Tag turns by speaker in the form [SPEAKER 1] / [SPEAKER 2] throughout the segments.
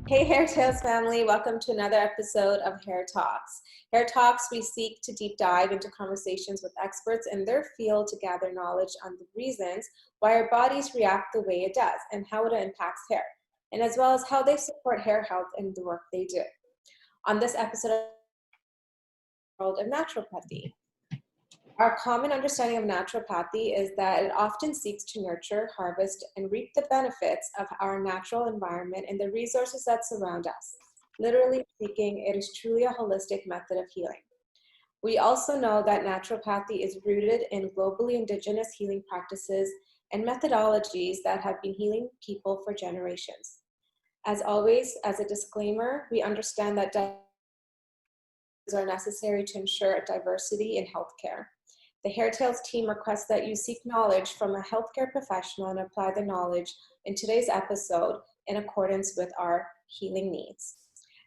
[SPEAKER 1] Hey Hair Tales family, welcome to another episode of Hair Talks. Hair Talks, we seek to deep dive into conversations with experts in their field to gather knowledge on the reasons why our bodies react the way it does and how it impacts hair, and as well as how they support hair health in the work they do. On this episode of the world of naturopathy. Our common understanding of naturopathy is that it often seeks to nurture, harvest, and reap the benefits of our natural environment and the resources that surround us. Literally speaking, it is truly a holistic method of healing. We also know that naturopathy is rooted in globally indigenous healing practices and methodologies that have been healing people for generations. As always, as a disclaimer, we understand that are necessary to ensure diversity in healthcare. The Hair Tales team requests that you seek knowledge from a healthcare professional and apply the knowledge in today's episode in accordance with our healing needs.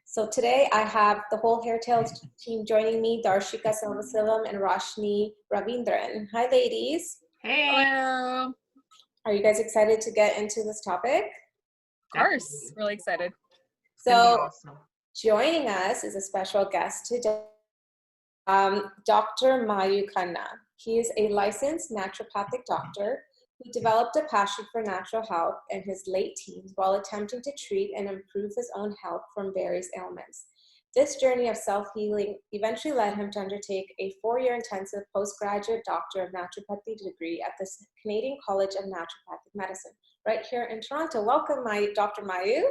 [SPEAKER 1] So today I have the whole Hair Tales team joining me, Darshika Selvasalam and Roshni Ravindran. Hi, ladies.
[SPEAKER 2] Hey.
[SPEAKER 3] Hello.
[SPEAKER 1] Are you guys excited to get into this topic?
[SPEAKER 3] Of course. Really excited.
[SPEAKER 1] So
[SPEAKER 2] Awesome.
[SPEAKER 1] joining us is a special guest today, Dr. Mayu Kana. He is a licensed naturopathic doctor who developed a passion for natural health in his late teens while attempting to treat and improve his own health from various ailments. This journey of self-healing eventually led him to undertake a 4-year intensive postgraduate Doctor of Naturopathy degree at the Canadian College of Naturopathic Medicine, right here in Toronto. Welcome, Dr. Mayu.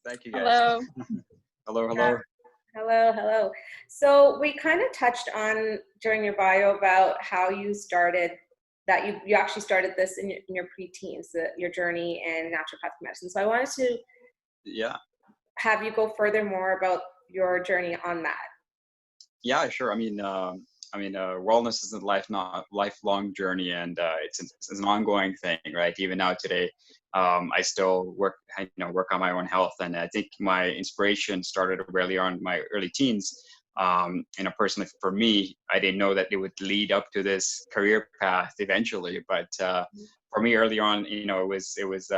[SPEAKER 4] Thank you, guys.
[SPEAKER 3] Hello.
[SPEAKER 4] hello.
[SPEAKER 1] Hello. So we kind of touched on during your bio about how you started, that you actually started this in your preteens, your journey in naturopathic medicine. So I wanted to have you go further more about your journey on that.
[SPEAKER 4] Yeah, sure. I mean, wellness is a lifelong journey, and it's an ongoing thing, right? Even now today, I still work on my own health, and I think my inspiration started really on my early teens. Personally for me, I didn't know that it would lead up to this career path eventually, but for me early on, it was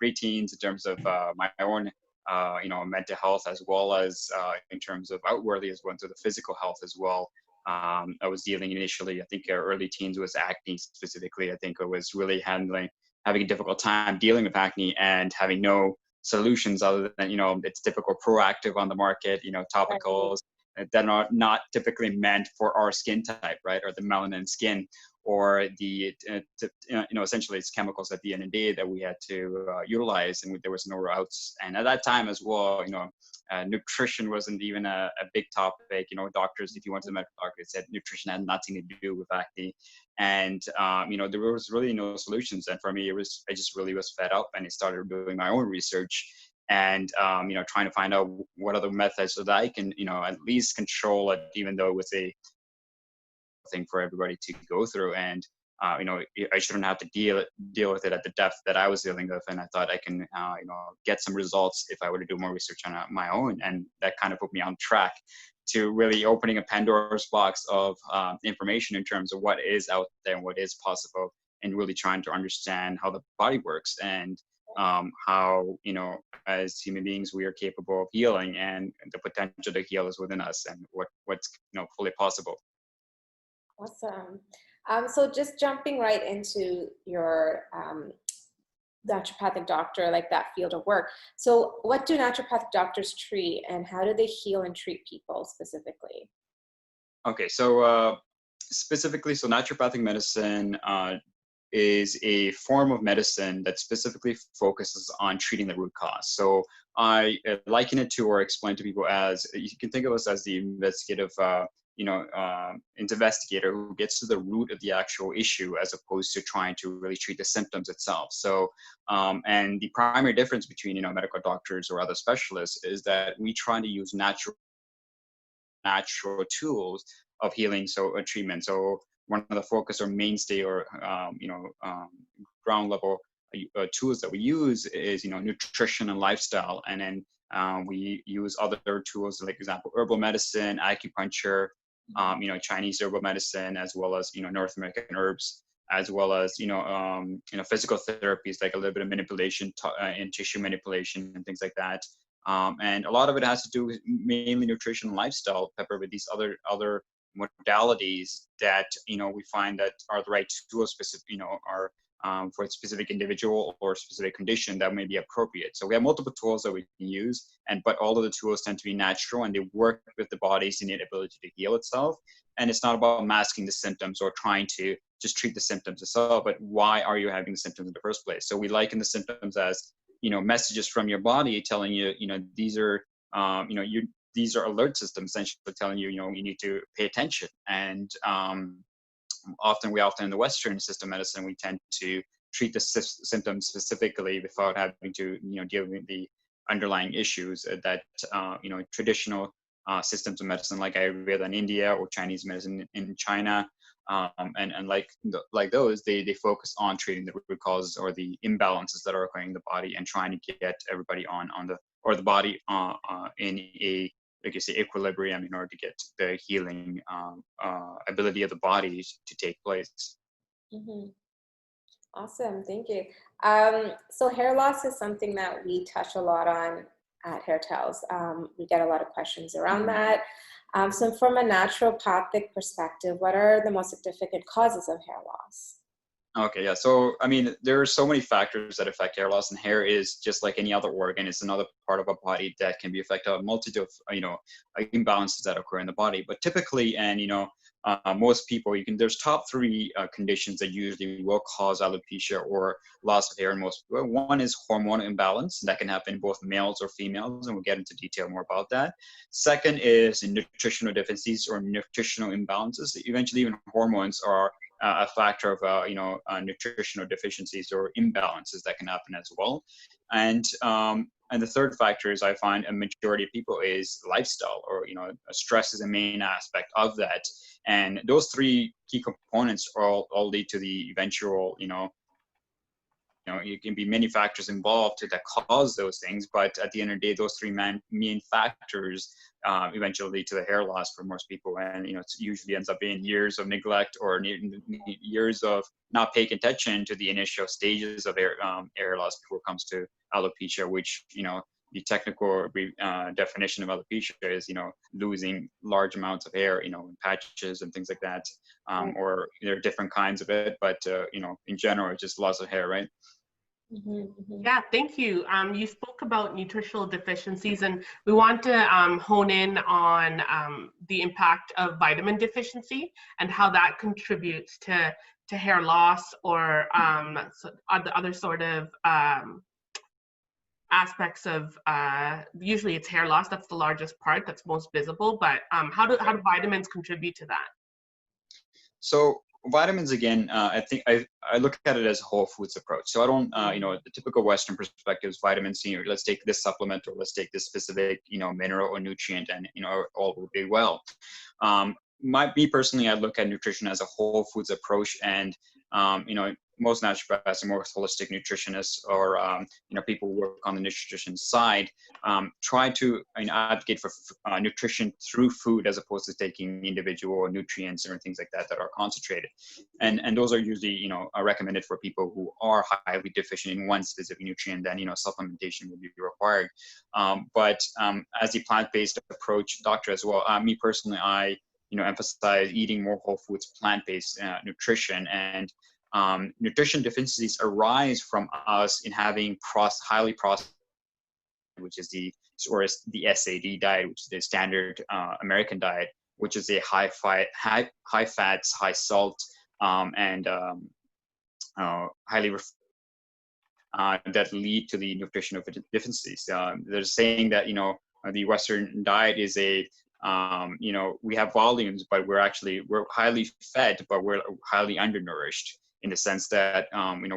[SPEAKER 4] preteens in terms of my own mental health, as well as in terms of outwardly as well, so the physical health as well. I was dealing initially, I think early teens was acne specifically. I think I was really having a difficult time dealing with acne and having no solutions other than, it's typical proactive on the market, topicals that are not typically meant for our skin type, right? Or the melanin skin, or the, essentially it's chemicals at the end of the day that we had to utilize, and there was no routes. And at that time as well, nutrition wasn't even a big topic. Doctors, if you went to the medical doctor, said nutrition had nothing to do with acne. And, there was really no solutions. And for me, I just really was fed up, and I started doing my own research and, trying to find out what other methods so that I can, at least control it, even though it was a thing for everybody to go through. And, I shouldn't have to deal with it at the depth that I was dealing with. And I thought I can, get some results if I were to do more research on my own. And that kind of put me on track to really opening a Pandora's box of information in terms of what is out there and what is possible, and really trying to understand how the body works, and how, as human beings, we are capable of healing, and the potential to heal is within us, and what's fully possible.
[SPEAKER 1] Awesome. So just jumping right into your naturopathic doctor, like that field of work. So what do naturopathic doctors treat, and how do they heal and treat people specifically?
[SPEAKER 4] Okay, so specifically, so naturopathic medicine is a form of medicine that specifically focuses on treating the root cause. So I liken it to, or explain to people as, you can think of us as the investigative investigator who gets to the root of the actual issue, as opposed to trying to really treat the symptoms itself. So, and the primary difference between, medical doctors or other specialists is that we try to use natural tools of healing, so a treatment. So one of the focus or mainstay or, ground level tools that we use is, nutrition and lifestyle. And then we use other tools, like example, herbal medicine, acupuncture, Chinese herbal medicine, as well as, North American herbs. as well as physical therapies like a little bit of manipulation and tissue manipulation and things like that. And a lot of it has to do with mainly nutrition and lifestyle, peppered with these other modalities that we find that are the right tools specific, are for a specific individual or specific condition that may be appropriate. So we have multiple tools that we can use, but all of the tools tend to be natural and they work with the body's innate ability to heal itself. And it's not about masking the symptoms or trying to just treat the symptoms itself, but why are you having the symptoms in the first place? So we liken the symptoms as messages from your body telling you, these are these are alert systems essentially telling you, you need to pay attention. And often in the Western system medicine, we tend to treat the symptoms specifically without having to, deal with the underlying issues that, traditional systems of medicine like Ayurveda in India or Chinese medicine in China. And like those, they focus on treating the root causes or the imbalances that are occurring in the body and trying to get everybody the body in a, like you say, equilibrium in order to get the healing ability of the body to take place.
[SPEAKER 1] Mm-hmm. Awesome, thank you. So hair loss is something that we touch a lot on at Hair Tales. We get a lot of questions around that. So from a naturopathic perspective, what are the most significant causes of hair loss?
[SPEAKER 4] Okay, yeah. So, I mean, there are so many factors that affect hair loss, and hair is just like any other organ. It's another part of our body that can be affected by a multitude of, imbalances that occur in the body. But typically, and, most people, there's top three conditions that usually will cause alopecia or loss of hair in most people. One is hormonal imbalance. That can happen in both males or females, and we'll get into detail more about that. Second is nutritional deficiencies or nutritional imbalances. Eventually, even hormones are a factor of nutritional deficiencies or imbalances that can happen as well. And the third factor is, I find a majority of people, is lifestyle, or stress is a main aspect of that. And those three key components all lead to the eventual it can be many factors involved that cause those things, but at the end of the day, those three main factors eventually lead to the hair loss for most people. And it usually ends up being years of neglect or years of not paying attention to the initial stages of hair loss before it comes to alopecia, which the technical definition of alopecia is losing large amounts of hair, in patches and things like that, or there are different kinds of it, but in general, it's just loss of hair, right?
[SPEAKER 1] Mm-hmm, mm-hmm.
[SPEAKER 2] Yeah, thank you. You spoke about nutritional deficiencies, and we want to hone in on the impact of vitamin deficiency and how that contributes to hair loss or other sort of aspects of usually it's hair loss. That's the largest part, that's most visible, but how do vitamins contribute to that?
[SPEAKER 4] So vitamins, again, I think I look at it as a whole foods approach. So I don't, the typical Western perspective is vitamin C, or let's take this supplement, or let's take this specific, mineral or nutrient, and, all will be well. Me personally, I look at nutrition as a whole foods approach, and, most naturopaths and more holistic nutritionists, or, people who work on the nutrition side, try to advocate for nutrition through food, as opposed to taking individual nutrients or things like that are concentrated. And those are usually, are recommended for people who are highly deficient in one specific nutrient. Then, supplementation will be required. But as a plant-based approach doctor as well, me personally, I emphasize eating more whole foods, plant-based nutrition. And nutrition deficiencies arise from us in having highly processed, which is the SAD diet, which is the standard American diet, which is a high fats, high salt, and highly that lead to the nutritional deficiencies. They're saying that the Western diet is a we have volumes, but we're highly fed, but we're highly undernourished, in the sense that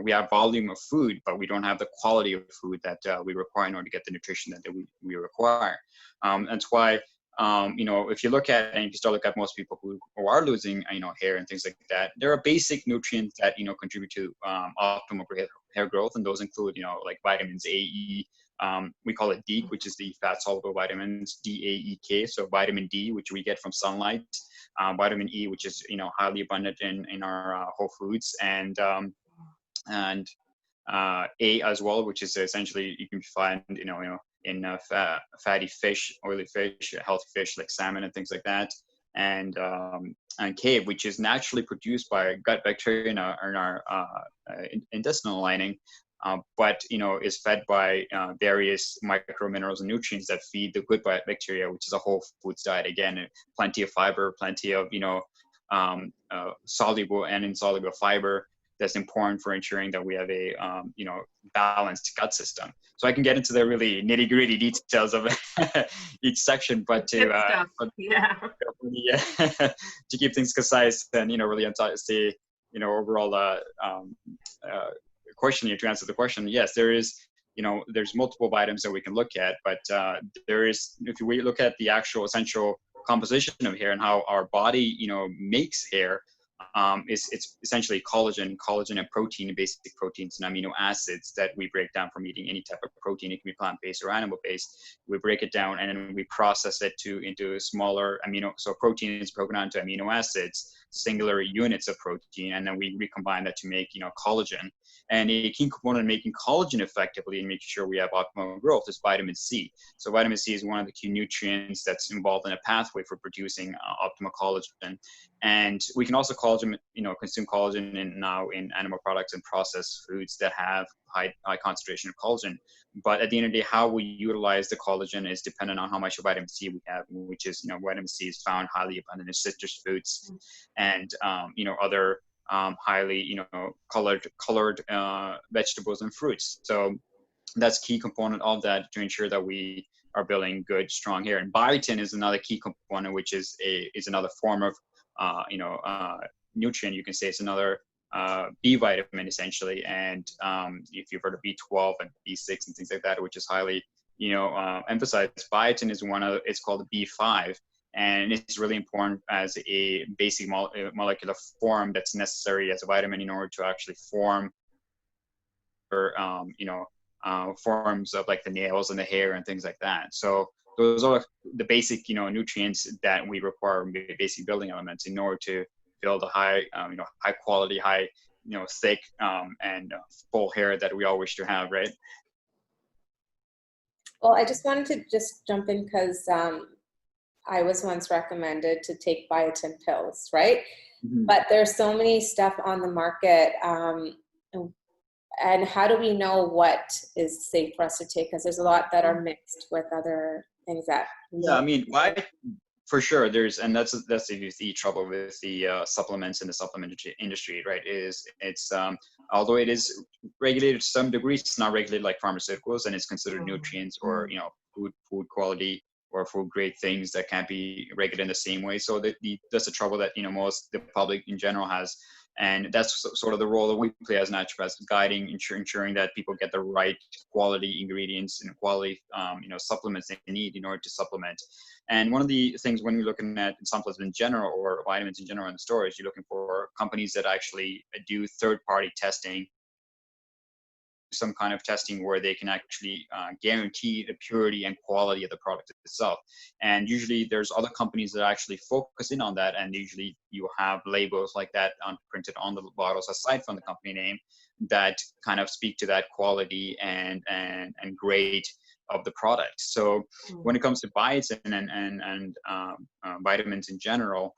[SPEAKER 4] we have volume of food, but we don't have the quality of food that we require in order to get the nutrition that we require. That's why if you look at, and if you start looking at most people who are losing hair and things like that, there are basic nutrients that contribute to optimal hair growth, and those include, like vitamins A, E, we call it DEEK, which is the fat soluble vitamins, DAEK, so vitamin D, which we get from sunlight, vitamin E, which is highly abundant in our whole foods, and A as well, which is essentially you can find in fatty fish, oily fish, healthy fish like salmon and things like that, and K, which is naturally produced by gut bacteria in our intestinal lining, but is fed by various microminerals and nutrients that feed the good bacteria, which is a whole foods diet. Again, plenty of fiber, plenty of soluble and insoluble fiber. That's important for ensuring that we have a balanced gut system. So I can get into the really nitty gritty details of each section, but to keep things concise and really say overall question, to answer the question, yes, there is there's multiple items that we can look at, but there is, if we look at the actual essential composition of hair and how our body makes hair, it's essentially collagen and protein, basic proteins and amino acids that we break down from eating any type of protein. It can be plant-based or animal-based. We break it down and then we process it into smaller so protein is broken down to amino acids, singular units of protein, and then we recombine that to make collagen. And a key component in making collagen effectively and making sure we have optimal growth is vitamin C. So vitamin C is one of the key nutrients that's involved in a pathway for producing optimal collagen. And we can also consume collagen in animal products and processed foods that have high concentration of collagen. But at the end of the day, how we utilize the collagen is dependent on how much vitamin C we have, which is, vitamin C is found highly abundant in citrus fruits and, other highly, colored vegetables and fruits. So that's key component of that to ensure that we are building good, strong hair. And biotin is another key component, which is another form of, nutrient. You can say it's another B vitamin essentially. And if you've heard of B12 and B6 and things like that, which is highly, emphasized, biotin is it's called B5. And it's really important as a basic molecular form that's necessary as a vitamin in order to actually form, forms of like the nails and the hair and things like that. So those are the basic, nutrients that we require, basic building elements in order to build a high, high quality, high, thick and full hair that we all wish to have, right?
[SPEAKER 1] Well, I just wanted to just jump in because I was once recommended to take biotin pills, right? Mm-hmm. But there's so many stuff on the market. And how do we know what is safe for us to take? Because there's a lot that are mixed with other things that.
[SPEAKER 4] Yeah, I mean, for sure, that's the trouble with the supplements in the supplement industry, right? It's although it is regulated to some degree, it's not regulated like pharmaceuticals, and it's considered nutrients or food quality or food grade things that can't be regulated in the same way. So that's the trouble that most the public in general has. And that's sort of the role that we play as naturopaths, guiding, ensuring that people get the right quality ingredients and quality, supplements they need in order to supplement. And one of the things when you're looking at supplements in general or vitamins in general in the store is you're looking for companies that actually do third-party testing, some kind of testing where they can actually guarantee the purity and quality of the product itself. And usually there's other companies that actually focus in on that, and usually you have labels like that printed on the bottles aside from the company name that kind of speak to that quality and grade of the product. So when it comes to biotin and vitamins in general,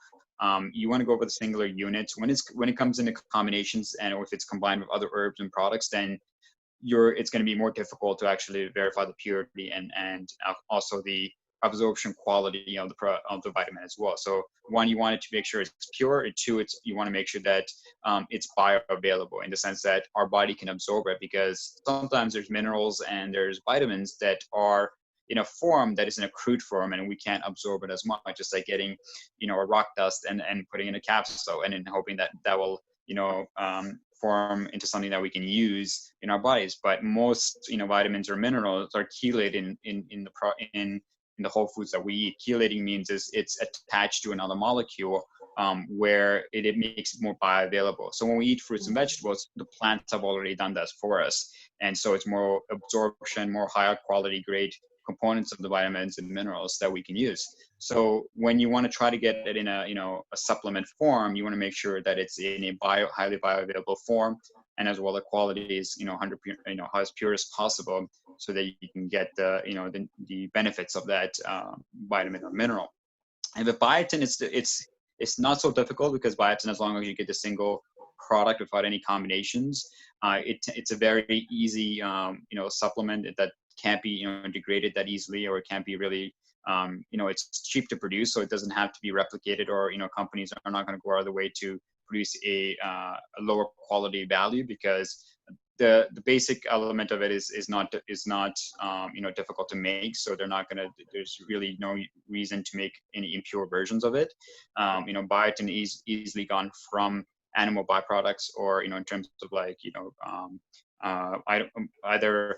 [SPEAKER 4] you want to go with the singular units. When it comes into combinations and if it's combined with other herbs and products, then it's going to be more difficult to actually verify the purity and also the absorption quality of the vitamin as well. So one, you want it to make sure it's pure, and two, you want to make sure that it's bioavailable in the sense that our body can absorb it, because sometimes there's minerals and there's vitamins that are in a form that is in a crude form and we can't absorb it as much, just like getting a rock dust and putting in a capsule and then hoping that will form into something that we can use in our bodies. But most vitamins or minerals are chelated in the whole foods that we eat. Chelating means it's attached to another molecule where it makes it more bioavailable. So when we eat fruits and vegetables, the plants have already done that for us. And so it's more absorption, more higher quality grade components of the vitamins and minerals that we can use. So when you want to try to get it in a, a supplement form, you want to make sure that it's in a highly bioavailable form, and as well the quality is, 100, as pure as possible, so that you can get the, the benefits of that vitamin or mineral. And with biotin, it's not so difficult, because biotin, as long as you get the single product without any combinations, it's a very easy supplement that can't be degraded that easily, or it can't be really it's cheap to produce, so it doesn't have to be replicated, or companies are not going to go out of the way to produce a lower quality value, because the basic element of it is not difficult to make, so there's really no reason to make any impure versions of it. Biotin is easily gone from animal byproducts, or in terms of like either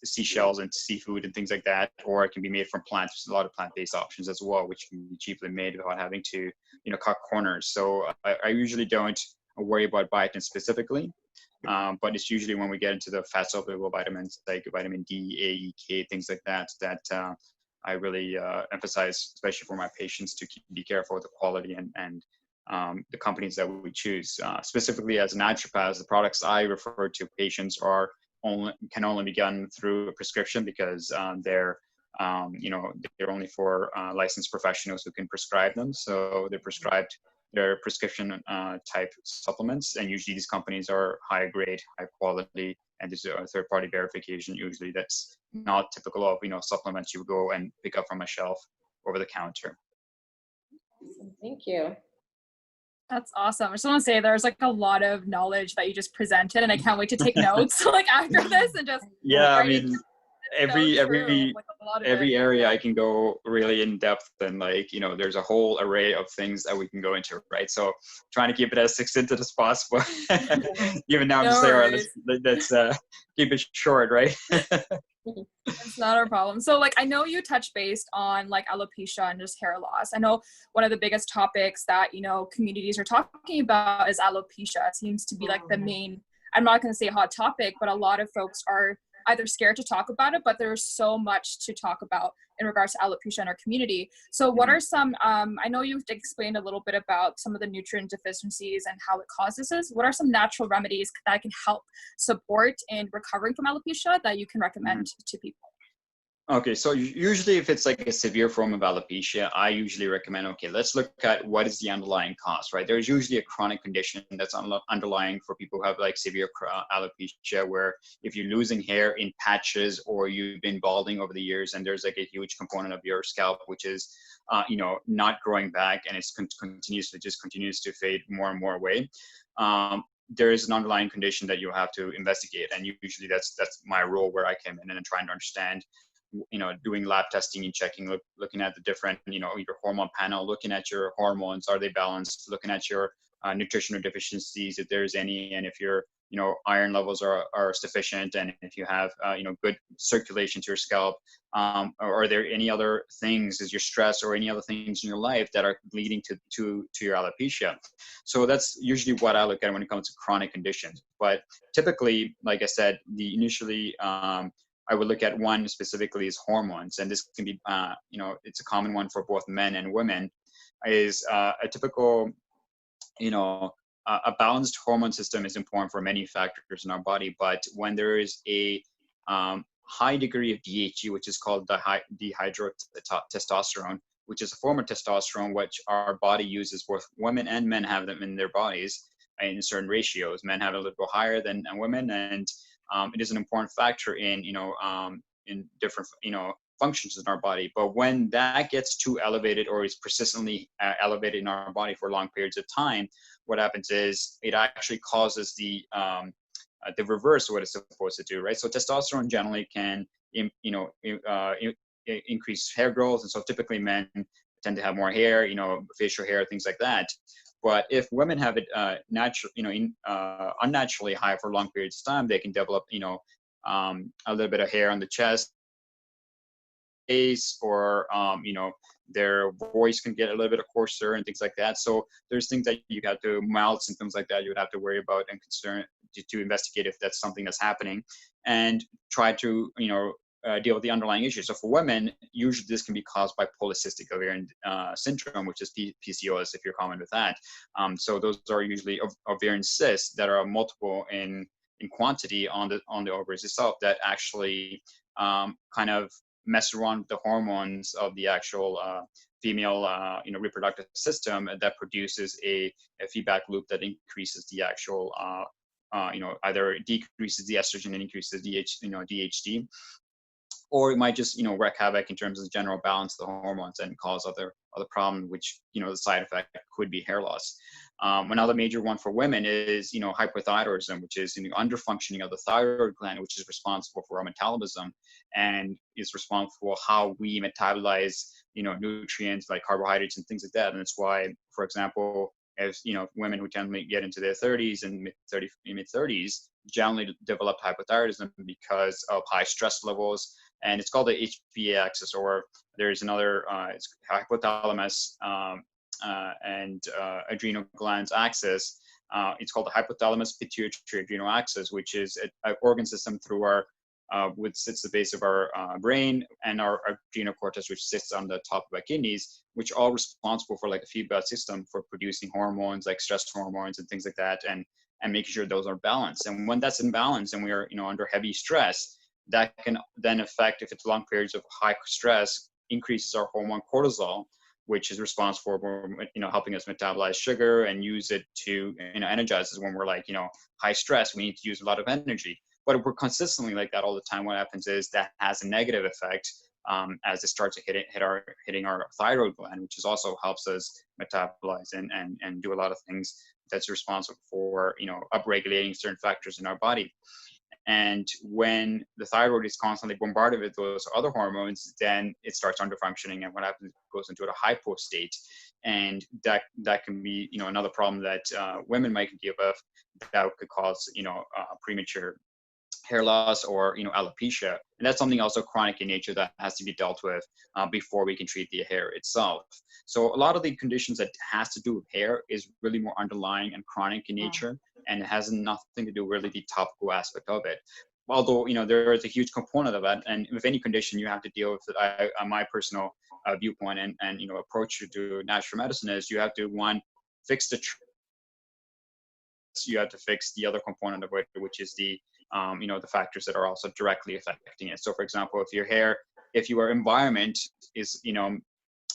[SPEAKER 4] seashells and seafood and things like that, or it can be made from plants. There's a lot of plant-based options as well, which can be cheaply made without having to cut corners. So I usually don't worry about biotin specifically, but it's usually when we get into the fat soluble vitamins like vitamin D, A, E, K, things like that, I really emphasize, especially for my patients, to be careful with the quality and the companies that we choose. Specifically as naturopaths, the products I refer to patients can only be gotten through a prescription, because they're only for licensed professionals who can prescribe them. So they're prescribed their prescription type supplements, and usually these companies are high grade, high quality, and there's a third party verification usually that's not typical of supplements you would go and pick up from a shelf over the counter.
[SPEAKER 1] Thank you.
[SPEAKER 3] That's awesome. I just want to say there's like a lot of knowledge that you just presented, and I can't wait to take notes like after this and just
[SPEAKER 4] every area
[SPEAKER 3] Yeah.
[SPEAKER 4] I can go really in depth, and there's a whole array of things that we can go into, right? So trying to keep it as succinct as possible. Even now I'm just saying, all right, let's keep it short, right?
[SPEAKER 3] It's not a problem. So I know you touched based on alopecia and just hair loss. I know one of the biggest topics that communities are talking about is alopecia. It seems to be the main, I'm not going to say hot topic, but a lot of folks are either scared to talk about it, but there's so much to talk about in regards to alopecia in our community. So what are some, I know you've explained a little bit about some of the nutrient deficiencies and how it causes this. What are some natural remedies that can help support in recovering from alopecia that you can recommend to people?
[SPEAKER 4] Okay, so usually if it's a severe form of alopecia, I usually recommend, okay, let's look at what is the underlying cause, right? There's usually a chronic condition that's underlying for people who have severe alopecia, where if you're losing hair in patches, or you've been balding over the years, and there's a huge component of your scalp which is not growing back, and it's continues to fade more and more away. There is an underlying condition that you have to investigate, and usually that's my role, where I come in and trying to understand, doing lab testing and checking, looking at the different, your hormone panel, looking at your hormones, are they balanced, looking at your nutritional deficiencies, if there's any, and if your iron levels are sufficient, and if you have good circulation to your scalp, or are there any other things, is your stress or any other things in your life that are leading to your alopecia. So that's usually what I look at when it comes to chronic conditions. But typically, like I said, initially I would look at one specifically is hormones, and this can be it's a common one for both men and women, is a typical a balanced hormone system is important for many factors in our body, but when there is a high degree of DHE, which is called dihydrotestosterone, which is a form of testosterone which our body uses, both women and men have them in their bodies in certain ratios. Men have a little bit higher than women, and it is an important factor in different functions in our body. But when that gets too elevated, or is persistently elevated in our body for long periods of time, what happens is it actually causes the reverse of what it's supposed to do, right? So testosterone generally can increase hair growth, and so typically men tend to have more hair, facial hair, things like that. But if women have it unnaturally high for long periods of time, they can develop a little bit of hair on the chest, face, or their voice can get a little bit coarser and things like that. So there's things that you have to, mild symptoms like that, you would have to worry about and concern to investigate if that's something that's happening, and try to deal with the underlying issue. So for women, usually this can be caused by polycystic ovarian syndrome, which is PCOS, if you're common with that. So those are usually ovarian cysts that are multiple in quantity on the ovaries itself, that actually kind of mess around with the hormones of the actual female reproductive system, that produces a feedback loop that increases the actual either decreases the estrogen and increases DHT, or it might just wreak havoc in terms of the general balance of the hormones and cause other problems, which the side effect could be hair loss. Another major one for women is hypothyroidism, which is underfunctioning of the thyroid gland, which is responsible for our metabolism and is responsible for how we metabolize nutrients like carbohydrates and things like that. And that's why, for example, as women who tend to get into their 30s and mid-30s generally develop hypothyroidism because of high stress levels. And it's called the HPA axis, or there's another, it's hypothalamus and adrenal glands axis. It's called the hypothalamus pituitary adrenal axis, which is an organ system through our, which sits at the base of our brain, and our adrenal cortex, which sits on the top of our kidneys, which are all responsible for like the feedback system for producing hormones like stress hormones and things like that, and making sure those are balanced. And when that's in balance and we are under heavy stress, that can then affect, if it's long periods of high stress, increases our hormone cortisol, which is responsible for helping us metabolize sugar and use it to energize us when we're like high stress. We need to use a lot of energy. But if we're consistently like that all the time, what happens is that has a negative effect as it starts to hitting our thyroid gland, which is also helps us metabolize and do a lot of things that's responsible for upregulating certain factors in our body. And when the thyroid is constantly bombarded with those other hormones, then it starts underfunctioning, and what happens, it goes into a hypo state, and that can be another problem that women might deal with, that could cause premature hair loss or alopecia. And that's something also chronic in nature that has to be dealt with before we can treat the hair itself. So a lot of the conditions that has to do with hair is really more underlying and chronic in nature, and it has nothing to do really the topical aspect of it. Although there is a huge component of that, and with any condition you have to deal with it. My personal viewpoint and approach to natural medicine is you have to fix you have to fix the other component of it, which is the the factors that are also directly affecting it. So for example, if your environment is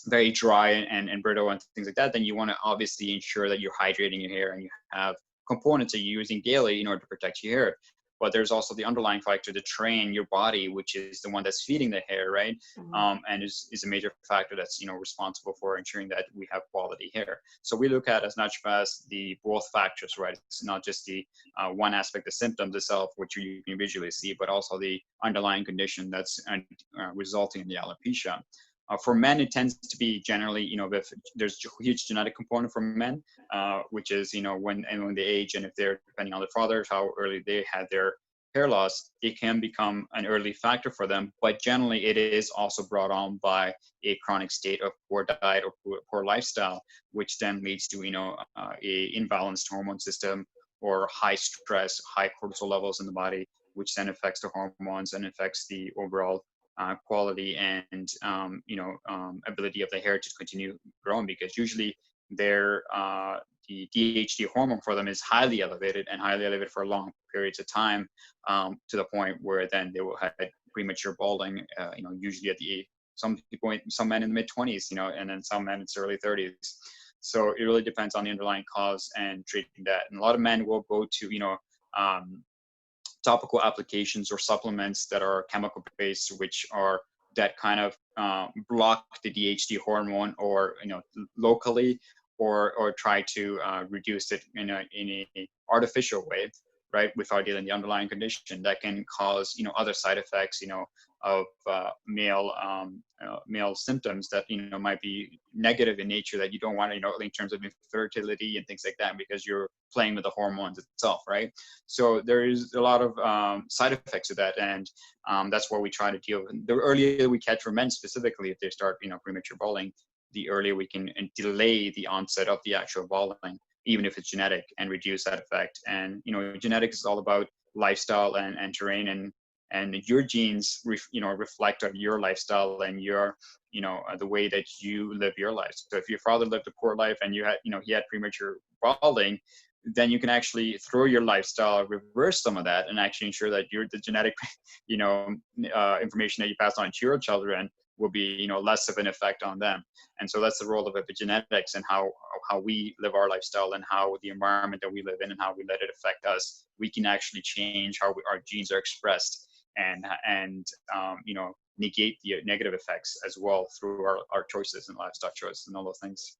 [SPEAKER 4] very dry and brittle and things like that, then you want to obviously ensure that you're hydrating your hair and you have components that you're using daily in order to protect your hair. But there's also the underlying factor to train your body, which is the one that's feeding the hair, right? And is a major factor that's responsible for ensuring that we have quality hair. So we look at as naturopaths the both factors, right? It's not just the one aspect, the symptoms itself, which you can visually see, but also the underlying condition that's resulting in the alopecia. For men, it tends to be generally, there's a huge genetic component for men, which is, when they age, and if they're, depending on their fathers, how early they had their hair loss, it can become an early factor for them. But generally, it is also brought on by a chronic state of poor diet or poor lifestyle, which then leads to, a imbalanced hormone system or high stress, high cortisol levels in the body, which then affects the hormones and affects the overall quality and ability of the hair to continue growing, because usually the DHT hormone for them is highly elevated for long periods of time, to the point where then they will have premature balding, usually at some men in the mid-20s, and then some men in the early 30s. So it really depends on the underlying cause and treating that. And a lot of men will go to topical applications or supplements that are chemical based, which are that kind of block the DHT hormone, or locally, or try to reduce it in a artificial way, right, without dealing the underlying condition that can cause, other side effects, of male symptoms that, might be negative in nature that you don't want to, in terms of infertility and things like that, because you're playing with the hormones itself, right? So there is a lot of side effects of that, and that's what we try to deal with. The earlier we catch for men specifically, if they start, premature balding, the earlier we can delay the onset of the actual balding, even if it's genetic, and reduce that effect. And genetics is all about lifestyle and terrain, and your genes reflect on your lifestyle and your the way that you live your life. So if your father lived a poor life and you had he had premature balding, then you can actually, through your lifestyle, reverse some of that and actually ensure that the genetic information that you pass on to your children will be less of an effect on them. And so that's the role of epigenetics, and how we live our lifestyle and how the environment that we live in and how we let it affect us. We can actually change how our genes are expressed, and negate the negative effects as well through our choices and lifestyle choices and all those things.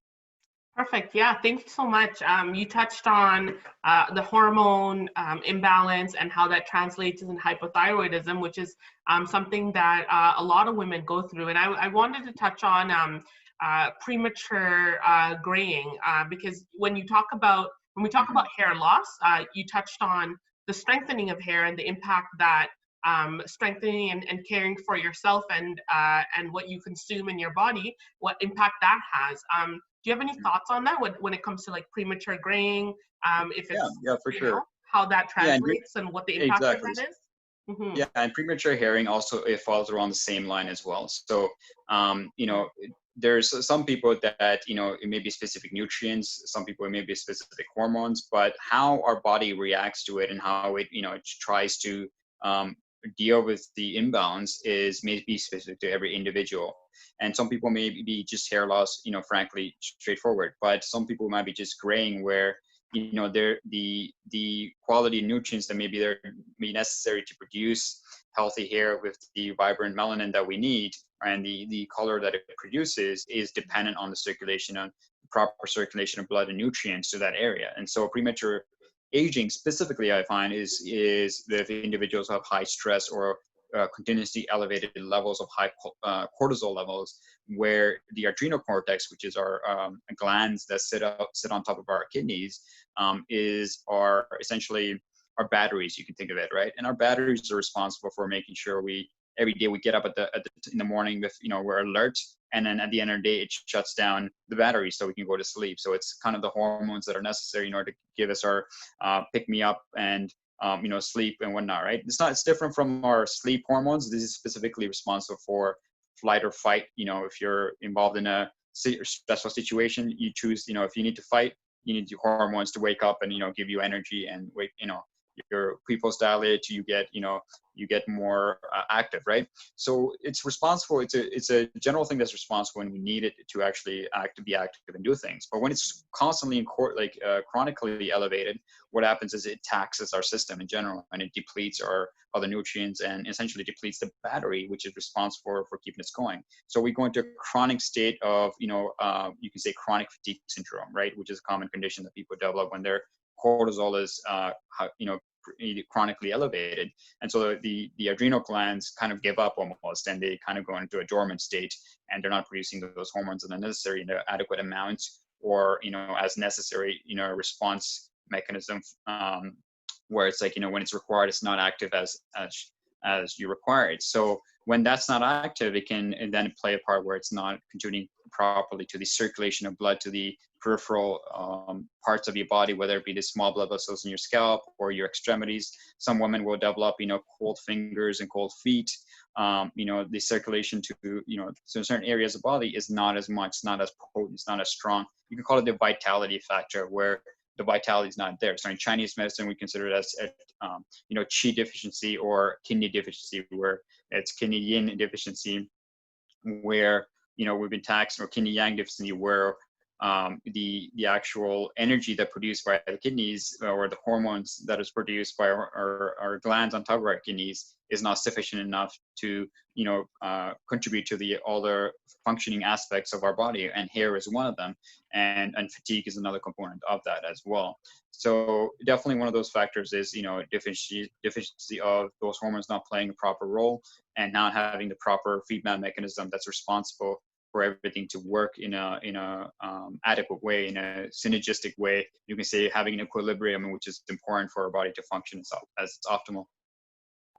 [SPEAKER 2] Perfect. Yeah, thank you so much. You touched on the hormone imbalance and how that translates in hypothyroidism, which is something that a lot of women go through. And I wanted to touch on premature graying, because when we talk about hair loss, you touched on the strengthening of hair and the impact that strengthening and caring for yourself and what you consume in your body, what impact that has. Do you have any thoughts on that when it comes to like premature graying? If it's
[SPEAKER 4] for sure.
[SPEAKER 2] How that translates and what the impact
[SPEAKER 4] exactly.
[SPEAKER 2] of that is? Mm-hmm.
[SPEAKER 4] Yeah, and premature hairing also, it falls around the same line as well. So there's some people that it may be specific nutrients, some people it may be specific hormones, but how our body reacts to it and how it it tries to deal with the imbalance may be specific to every individual. And some people may be just hair loss, frankly, straightforward, but some people might be just graying where they're the quality nutrients that may be necessary to produce healthy hair with the vibrant melanin that we need, and the color that it produces is dependent on the circulation, on proper circulation of blood and nutrients to that area. And so premature aging specifically, I find, is if individuals have high stress or continuously elevated levels of high cortisol levels, where the adrenal cortex, which is our glands that sit on top of our kidneys, are essentially our batteries. You can think of it, right? And our batteries are responsible for making sure every day we get up in the morning with we're alert, and then at the end of the day it shuts down the battery so we can go to sleep. So it's kind of the hormones that are necessary in order to give us our pick me up and sleep and whatnot, right? It's different from our sleep hormones. This is specifically responsible for flight or fight. If you're involved in a stressful situation, you choose, if you need to fight, you need your hormones to wake up and, give you energy and wake, your pupils dilate, you get more active, right? So it's responsible. It's a general thing that's responsible when we need it to actually be active and do things. But when it's constantly chronically elevated, what happens is it taxes our system in general, and it depletes our other nutrients and essentially depletes the battery, which is responsible for keeping us going. So we go into a chronic state of, you can say chronic fatigue syndrome, right? Which is a common condition that people develop when their cortisol is, chronically elevated. And so the adrenal glands kind of give up almost, and they kind of go into a dormant state, and they're not producing those hormones that are necessary in the adequate amounts, or, as necessary, response mechanism, where it's like, when it's required, it's not active as you require it. So when that's not active, it can then play a part where it's not contributing properly to the circulation of blood to the peripheral parts of your body, whether it be the small blood vessels in your scalp or your extremities. Some women will develop, cold fingers and cold feet. The circulation to, certain areas of the body is not as much, not as potent, it's not as strong. You can call it the vitality factor, where the vitality is not there. So in Chinese medicine, we consider it as, qi deficiency or kidney deficiency, where it's kidney yin deficiency, where, we've been taxed, or kidney yang deficiency, where the actual energy that produced by the kidneys, or the hormones that is produced by our glands on top of our kidneys, is not sufficient enough to contribute to the all the functioning aspects of our body, and hair is one of them, and fatigue is another component of that as well. So definitely one of those factors is deficiency of those hormones not playing a proper role, and not having the proper feedback mechanism that's responsible for everything to work in a adequate way, in a synergistic way. You can say having an equilibrium, which is important for our body to function as it's optimal.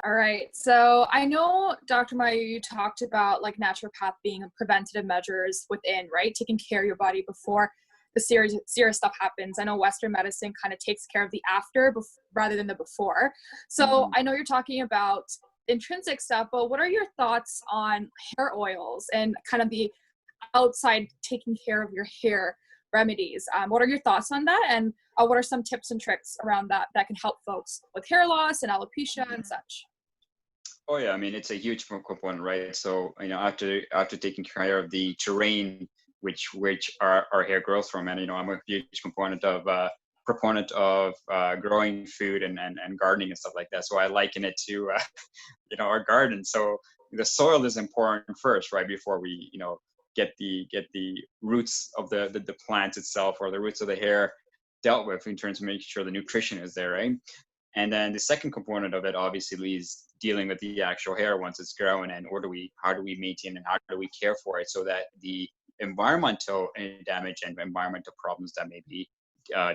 [SPEAKER 3] All right. So I know, Dr. Mayu, you talked about like naturopath being preventative measures within, right? Taking care of your body before the serious stuff happens. I know Western medicine kind of takes care of the after rather than the before. So I know you're talking about intrinsic stuff, but what are your thoughts on hair oils and kind of the outside taking care of your hair remedies? What are your thoughts on that? And what are some tips and tricks around that can help folks with hair loss and alopecia and such?
[SPEAKER 4] Oh yeah, I mean, it's a huge component, right? So after taking care of the terrain which our hair grows from, and I'm a huge proponent of growing food and gardening and stuff like that. So I liken it to our garden. So the soil is important first, right, before we get the roots of the plant itself, or the roots of the hair dealt with, in terms of making sure the nutrition is there, right? And then the second component of it obviously is dealing with the actual hair once it's growing, and how do we maintain and how do we care for it, so that the environmental damage and environmental problems that may be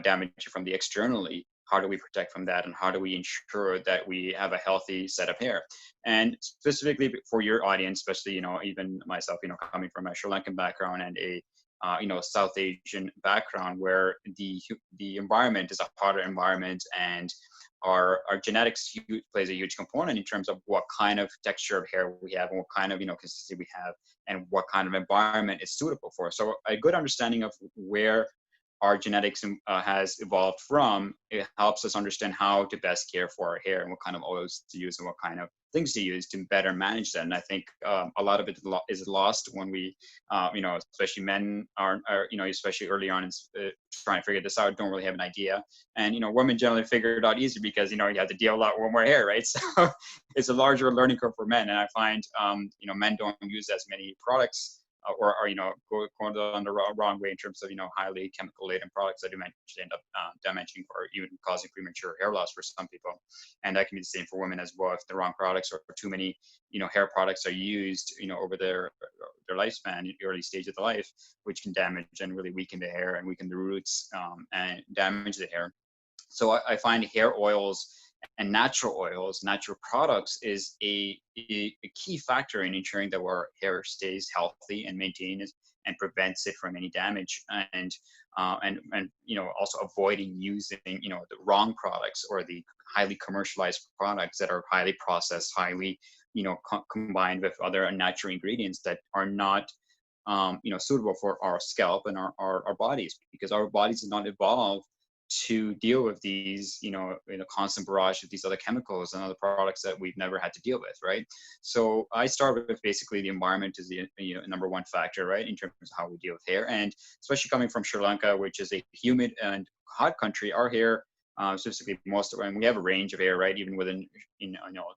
[SPEAKER 4] damage from the externally, how do we protect from that, and how do we ensure that we have a healthy set of hair? And specifically for your audience, especially even myself, coming from a Sri Lankan background and a South Asian background, where the environment is a hotter environment, and our genetics plays a huge component in terms of what kind of texture of hair we have, and what kind of consistency we have, and what kind of environment is suitable for. So a good understanding of where our genetics has evolved from, it helps us understand how to best care for our hair, and what kind of oils to use, and what kind of things to use to better manage that. And I think a lot of it is lost when we, especially men are especially early on, trying to figure this out, don't really have an idea. And women generally figure it out easier, because you have to deal a lot with more hair, right? So it's a larger learning curve for men. And I find men don't use as many products, or going on the wrong way in terms of highly chemical laden products that do end up damaging or even causing premature hair loss for some people. And that can be the same for women as well, if the wrong products or too many hair products are used over their lifespan, the early stage of the life, which can damage and really weaken the hair and weaken the roots, and damage the hair. So I find hair oils and natural oils, natural products, is a key factor in ensuring that our hair stays healthy and maintained, and prevents it from any damage, and also avoiding using the wrong products, or the highly commercialized products that are highly processed, highly combined with other unnatural ingredients that are not suitable for our scalp and our bodies, because our bodies did not evolve to deal with these, constant barrage of these other chemicals and other products that we've never had to deal with, right? So I start with basically the environment is the number one factor, right, in terms of how we deal with hair. And especially coming from Sri Lanka, which is a humid and hot country, our hair, specifically and we have a range of hair, right, even within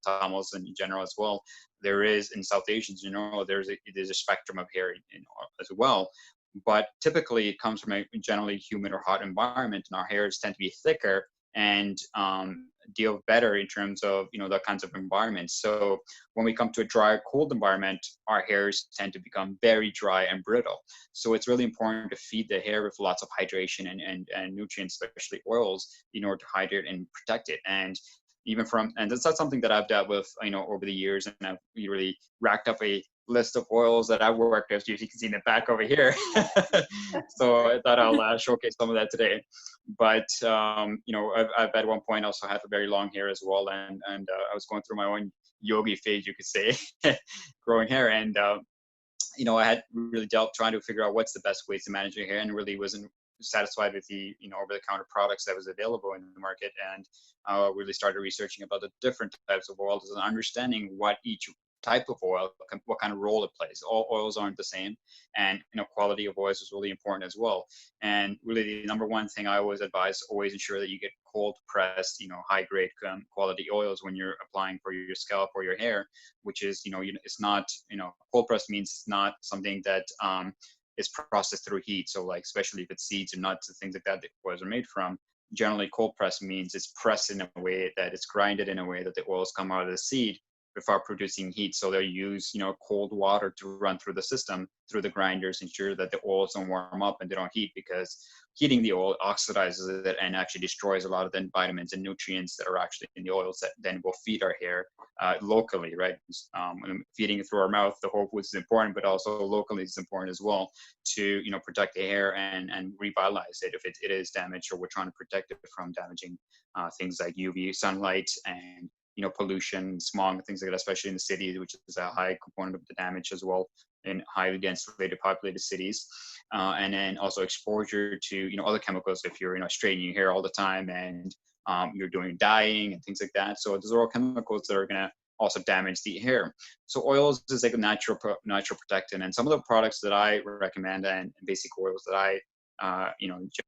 [SPEAKER 4] Tamils in general as well. There is, in South Asians, there's a spectrum of hair as well. But typically it comes from a generally humid or hot environment, and our hairs tend to be thicker and deal better in terms of that kinds of environments. So when we come to a dry, cold environment, our hairs tend to become very dry and brittle. So it's really important to feed the hair with lots of hydration and nutrients, especially oils, in order to hydrate and protect it. And that's not something that I've dealt with over the years, and I've really racked up a list of oils that I've worked with. You can see in the back over here. So I thought I'll showcase some of that today. But I've at one point also had very long hair as well, and I was going through my own yogi phase, you could say, growing hair, and I had really trying to figure out what's the best ways to manage your hair, and really wasn't satisfied with the over-the-counter products that was available in the market, and really started researching about the different types of oils and understanding what each type of oil, what kind of role it plays. All oils aren't the same, and quality of oils is really important as well. And really, the number one thing I always advise: always ensure that you get cold pressed, high grade quality oils when you're applying for your scalp or your hair. Which is, it's not, cold pressed means it's not something that is processed through heat. So like, especially if it's seeds or nuts and things like that oils are made from. Generally, cold press means it's pressed in a way that it's grinded in a way that the oils come out of the seed before producing heat. So they'll use, cold water to run through the system, through the grinders, ensure that the oils don't warm up and they don't heat, because heating the oil oxidizes it and actually destroys a lot of the vitamins and nutrients that are actually in the oils that then will feed our hair locally, right? Feeding it through our mouth, the whole foods is important, but also locally is important as well to, protect the hair and revitalize it if it is damaged, or we're trying to protect it from damaging things like UV sunlight and pollution, smog, things like that, especially in the cities, which is a high component of the damage as well in highly densely populated cities. And then also exposure to, other chemicals if you're, straightening your hair all the time and you're doing dyeing and things like that. So those are all chemicals that are going to also damage the hair. So oils is like a natural protectant. And some of the products that I recommend and basic oils that I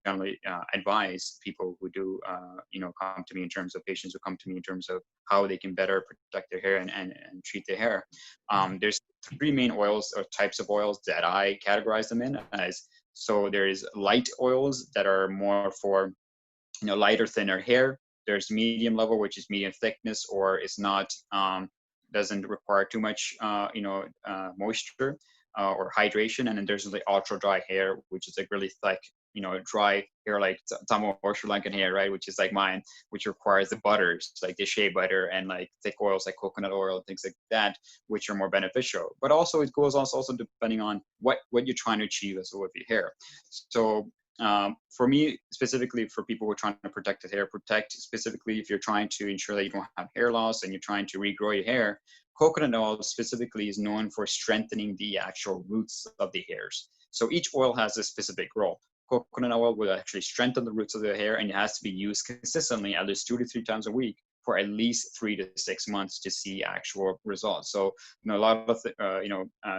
[SPEAKER 4] generally advise people who do, come to me in terms of patients who come to me in terms of how they can better protect their hair and treat their hair. There's three main oils or types of oils that I categorize them in as. So there's light oils that are more for, lighter, thinner hair. There's medium level, which is medium thickness, or is not, doesn't require too much, moisture or hydration. And then there's the ultra dry hair, which is like really thick, dry hair, like some or Sri Lankan hair, right? Which is like mine, which requires the butters, like the shea butter and like thick oils like coconut oil and things like that, which are more beneficial. But also it goes also depending on what you're trying to achieve as well with your hair. So for me, specifically for people who are trying to protect the hair, specifically if you're trying to ensure that you don't have hair loss and you're trying to regrow your hair, coconut oil specifically is known for strengthening the actual roots of the hairs. So each oil has a specific role. Coconut oil will actually strengthen the roots of the hair, and it has to be used consistently at least 2 to 3 times a week for at least 3 to 6 months to see actual results. So, a lot of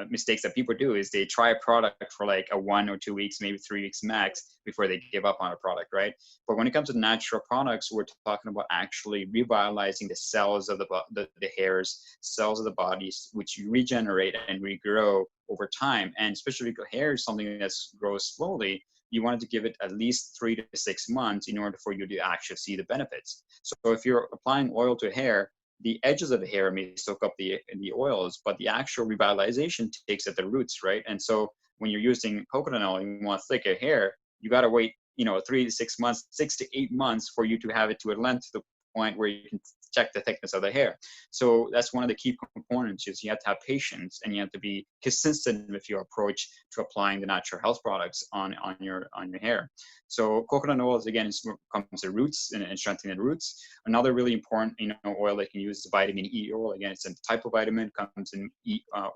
[SPEAKER 4] mistakes that people do is they try a product for like a 1 or 2 weeks, maybe 3 weeks max before they give up on a product, right? But when it comes to natural products, we're talking about actually revitalizing the cells of the hairs, cells of the bodies, which you regenerate and regrow over time. And especially because hair is something that grows slowly, you wanted to give it at least 3 to 6 months in order for you to actually see the benefits. So if you're applying oil to hair, the edges of the hair may soak up the oils, but the actual revitalization takes at the roots, right? And so when you're using coconut oil, you want thicker hair, you got to wait, 3 to 6 months, 6 to 8 months for you to have it to a length to the point where you can check the thickness of the hair. So that's one of the key components, is you have to have patience and you have to be consistent with your approach to applying the natural health products on your hair. So coconut oil is, again, comes to roots and strengthening the roots. Another really important oil they can use is vitamin E oil. Again, it's a type of vitamin, comes in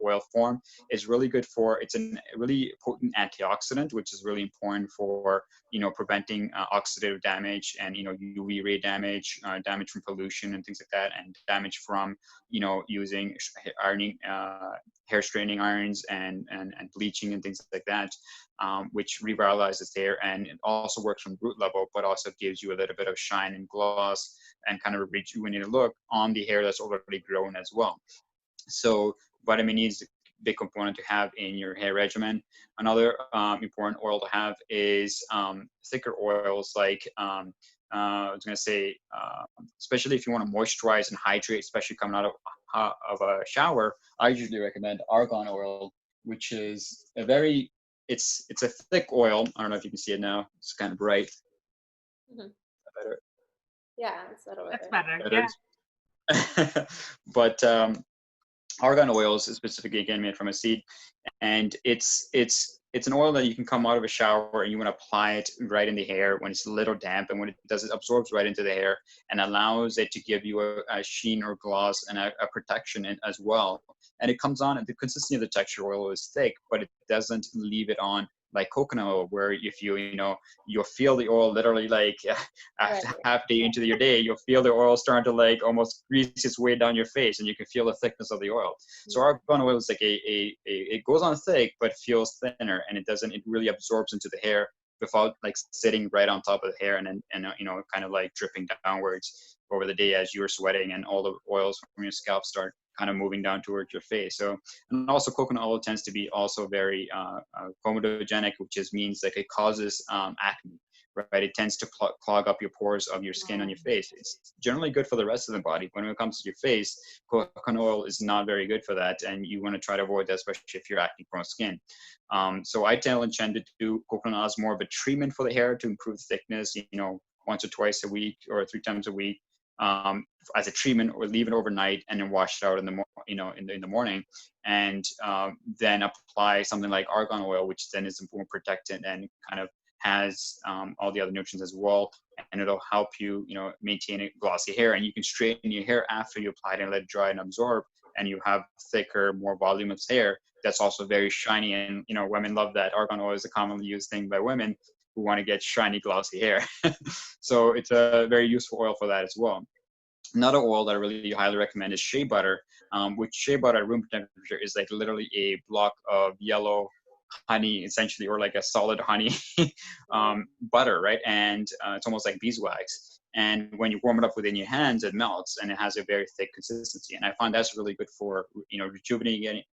[SPEAKER 4] oil form. It's really good it's a really potent antioxidant, which is really important for preventing oxidative damage and UV ray damage, damage from pollution and things like that, and damage from using ironing, hair straightening irons and bleaching and things like that, which revitalizes hair, and it also works from root level, but also gives you a little bit of shine and gloss and kind of a rejuvenated look on the hair that's already grown as well. So vitamin E is a big component to have in your hair regimen. Another important oil to have is thicker oils like I was going to say, especially if you want to moisturize and hydrate, especially coming out of a shower, I usually recommend argan oil, which is it's a thick oil. I don't know if you can see it now. It's kind of bright.
[SPEAKER 1] Mm-hmm.
[SPEAKER 4] Better.
[SPEAKER 1] Yeah, it's a little
[SPEAKER 2] That's
[SPEAKER 1] better.
[SPEAKER 2] better. Yeah.
[SPEAKER 4] But argan oil is specifically, again, made from a seed, and it's an oil that you can come out of a shower and you want to apply it right in the hair when it's a little damp, and when it does, it absorbs right into the hair and allows it to give you a sheen or gloss and a protection as well. And it comes on, the consistency of the texture oil is thick, but it doesn't leave it on like coconut oil, where if you'll feel the oil literally like after
[SPEAKER 1] Right.
[SPEAKER 4] half day into your day, you'll feel the oil starting to like almost grease its way down your face, and you can feel the thickness of the oil. So argan oil is like it goes on thick but feels thinner, and it really absorbs into the hair without like sitting right on top of the hair and kind of like dripping downwards over the day as you're sweating, and all the oils from your scalp start kind of moving down towards your face. So, and also coconut oil tends to be also very comedogenic, which just means like it causes acne, right? It tends to clog up your pores of your skin on your face. It's generally good for the rest of the body. When it comes to your face, coconut oil is not very good for that, and you want to try to avoid that, especially if you're acne prone skin. So I tend to do coconut oil as more of a treatment for the hair to improve thickness, once or twice a week or 3 times a week, as a treatment, or leave it overnight and then wash it out in the morning, and then apply something like argan oil, which then is more protected and kind of has all the other nutrients as well, and it'll help you maintain a glossy hair. And you can straighten your hair after you apply it and let it dry and absorb, and you have thicker, more voluminous hair that's also very shiny. And women love that. Argan oil is a commonly used thing by women who want to get shiny, glossy hair. So it's a very useful oil for that as well. Another oil that I really highly recommend is shea butter, which shea butter at room temperature is like literally a block of yellow honey, essentially, or like a solid honey butter, right? And it's almost like beeswax. And when you warm it up within your hands, it melts, and it has a very thick consistency. And I find that's really good for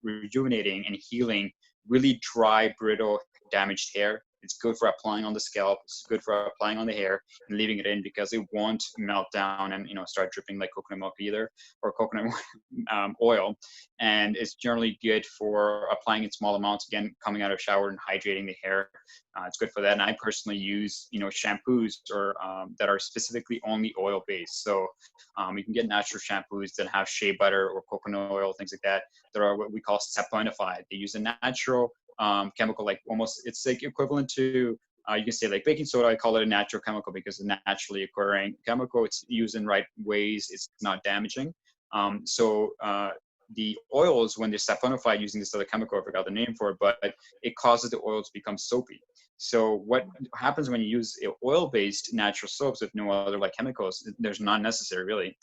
[SPEAKER 4] rejuvenating and healing really dry, brittle, damaged hair. It's good for applying on the scalp. It's good for applying on the hair and leaving it in, because it won't melt down and start dripping like coconut milk either, or coconut oil. And it's generally good for applying in small amounts, again, coming out of shower and hydrating the hair. It's good for that. And I personally use shampoos or that are specifically only oil based. So you can get natural shampoos that have shea butter or coconut oil, things like that, that are what we call saponified. They use a natural chemical, like almost, it's like equivalent to you can say like baking soda. I call it a natural chemical because it's a naturally occurring chemical. It's used in right ways. It's not damaging. So the oils, when they're saponified using this other chemical, I forgot the name for it, but it causes the oils to become soapy. So what happens when you use oil-based natural soaps with no other like chemicals? There's not necessary really.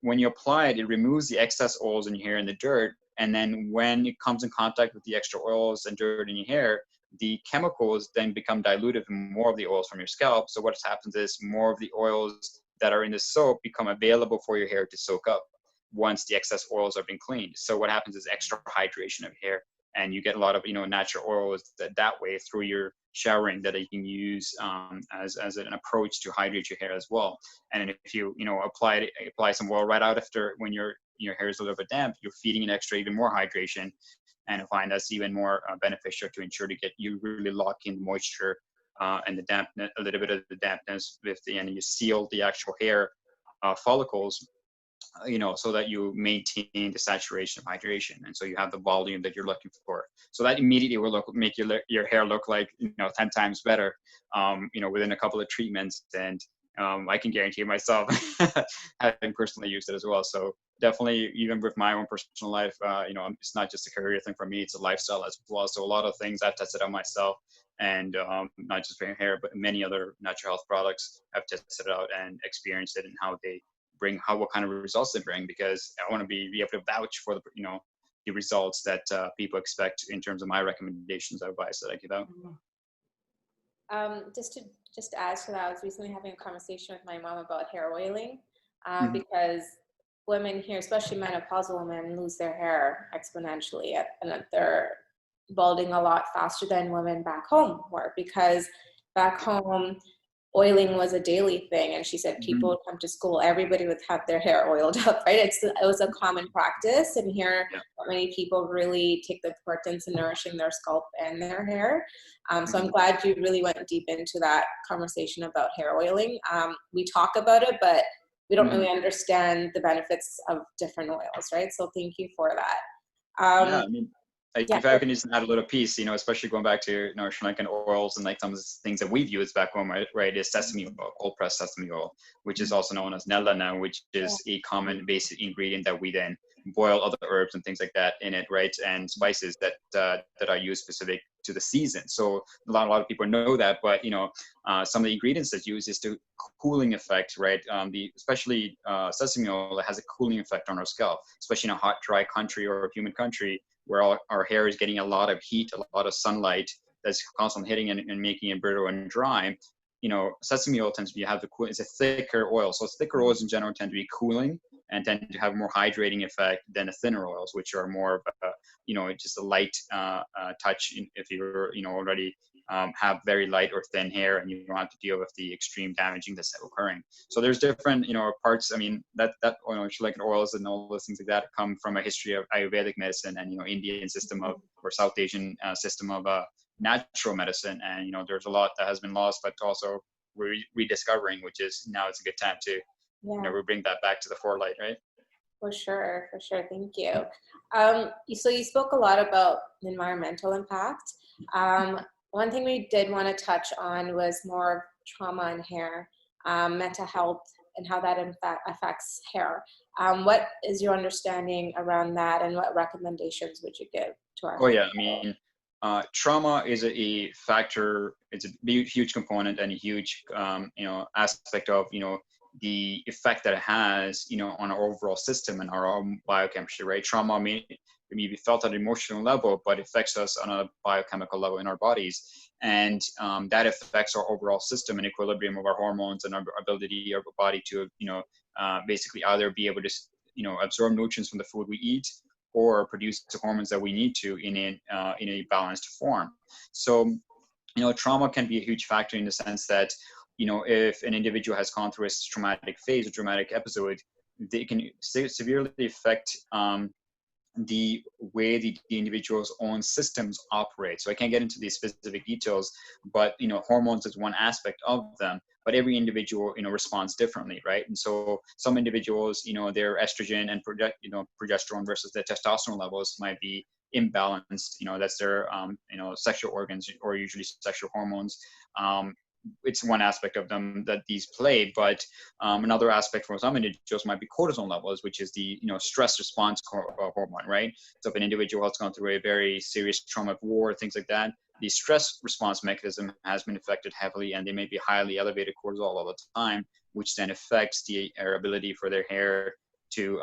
[SPEAKER 4] When you apply it, it removes the excess oils in your hair and the dirt. And then when it comes in contact with the extra oils and dirt in your hair, the chemicals then become diluted in more of the oils from your scalp. So what happens is more of the oils that are in the soap become available for your hair to soak up once the excess oils are being cleaned. So what happens is extra hydration of hair, and you get a lot of natural oils that way through your showering that you can use as an approach to hydrate your hair as well. And if you apply some oil right out after, when your hair is a little bit damp, you're feeding it extra, even more hydration. And I find that's even more beneficial to ensure to get you really lock in the moisture and the dampness, a little bit of the dampness with the, and you seal the actual hair follicles, so that you maintain the saturation of hydration, and so you have the volume that you're looking for. So that immediately will make your hair look like 10 times better, within a couple of treatments. And I can guarantee myself, having personally used it as well. So definitely, even with my own personal life, it's not just a career thing for me; it's a lifestyle as well. So a lot of things I've tested on myself, and not just for hair, but many other natural health products I've tested out and experienced it, and how they bring, what kind of results they bring, because I want to be able to vouch for the results that people expect in terms of my recommendations, advice that I give out.
[SPEAKER 1] Just to add to that, I was recently having a conversation with my mom about hair oiling, because women here, especially menopausal women, lose their hair exponentially, and they're balding a lot faster than women back home were, because back home oiling was a daily thing. And she said people would come to school, everybody would have their hair oiled up, right? It was a common practice. And here, not many people really take the importance in nourishing their scalp and their hair. So I'm glad you really went deep into that conversation about hair oiling. We talk about it, but we don't really understand the benefits of different oils, right? So thank you for that.
[SPEAKER 4] If I can just add a little piece, especially going back to Sri Lankan oils and like some of the things that we've used back home, right, is sesame oil, cold pressed sesame oil, which is also known as nella now, which is a common basic ingredient that we then boil other herbs and things like that in it, right? And spices that that are used specific to the season. So a lot of people know that, but some of the ingredients that's used is to cooling effect, right? Especially sesame oil has a cooling effect on our scalp, especially in a hot, dry country or a humid country where our hair is getting a lot of heat, a lot of sunlight that's constantly hitting and making it brittle and dry. Sesame oil tends to it's a thicker oil. So thicker oils in general tend to be cooling and tend to have more hydrating effect than the thinner oils, which are more of a, just a light touch if you're, already have very light or thin hair and you don't have to deal with the extreme damaging that's occurring. So there's different, parts. I mean, that like oils and all those things like that come from a history of Ayurvedic medicine and, Indian system of, or South Asian system of natural medicine. And, there's a lot that has been lost, but also we're rediscovering, which is now it's a good time to, we bring that back to the forelight, right?
[SPEAKER 1] For sure. Thank you. So you spoke a lot about environmental impact. One thing we did want to touch on was more trauma in hair, mental health, and how that affects hair. What is your understanding around that, and what recommendations would you give to our?
[SPEAKER 4] Oh yeah, I mean, trauma is a factor. It's a huge component and a huge, aspect of, the effect that it has, on our overall system and our own biochemistry, right? Trauma may be felt at an emotional level, but affects us on a biochemical level in our bodies. And that affects our overall system and equilibrium of our hormones and our ability of our body to, basically either be able to, absorb nutrients from the food we eat or produce the hormones that we need to in a balanced form. So, trauma can be a huge factor in the sense that, if an individual has gone through a traumatic phase or traumatic episode, they can severely affect the way the individual's own systems operate. So I can't get into these specific details, but hormones is one aspect of them, but every individual responds differently, right? And so some individuals, their estrogen and progesterone versus their testosterone levels might be imbalanced. That's their sexual organs, or usually sexual hormones. It's one aspect of them that these play, but another aspect for some individuals might be cortisol levels, which is the stress response hormone, right? So if an individual has gone through a very serious trauma of war, things like that, the stress response mechanism has been affected heavily, and they may be highly elevated cortisol all the time, which then affects their ability for their hair to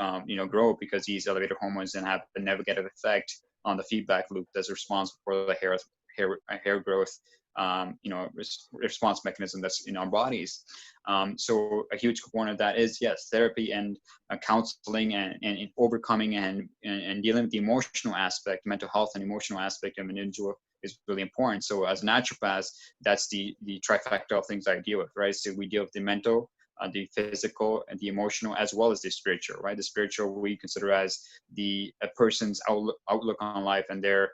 [SPEAKER 4] grow, because these elevated hormones then have a negative effect on the feedback loop that's responsible for the hair growth. Response mechanism that's in our bodies. So a huge component of that is, yes, therapy and counseling and overcoming and dealing with the emotional aspect, mental health and emotional aspect of an individual is really important. So as naturopaths, that's the trifecta of things I deal with, right? So we deal with the mental, the physical, and the emotional, as well as the spiritual, right? The spiritual we consider as a person's outlook on life and their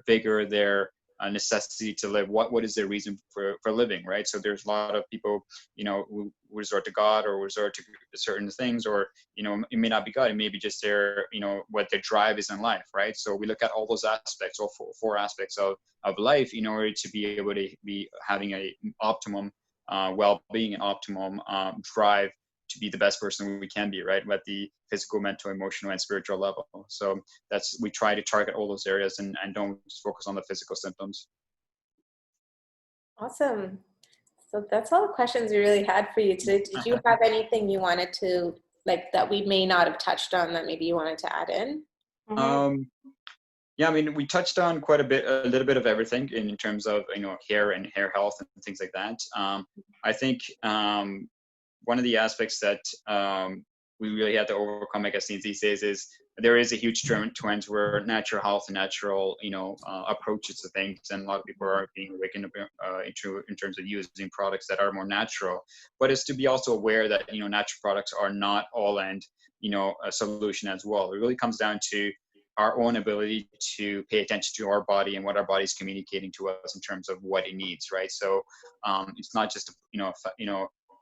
[SPEAKER 4] vigor, their necessity to live. What is their reason for living, right? So there's a lot of people, who resort to God or resort to certain things, or it may not be God, it may be just their, what their drive is in life, right? So we look at all those aspects, all four aspects of life, in order to be able to be having a optimum well-being and optimum drive to be the best person we can be, right? At the physical, mental, emotional, and spiritual level. So we try to target all those areas and don't just focus on the physical symptoms.
[SPEAKER 1] Awesome. So that's all the questions we really had for you today. Did you have anything you wanted to, that we may not have touched on that maybe you wanted to add in?
[SPEAKER 4] Yeah, I mean, we touched on a little bit of everything in terms of, hair and hair health and things like that. I think one of the aspects that we really have to overcome, I guess, these days is there is a huge trend where natural health and natural, approaches to things, and a lot of people are being awakened in terms of using products that are more natural. But it's to be also aware that natural products are not all end, a solution as well. It really comes down to our own ability to pay attention to our body and what our body is communicating to us in terms of what it needs, right? So it's not just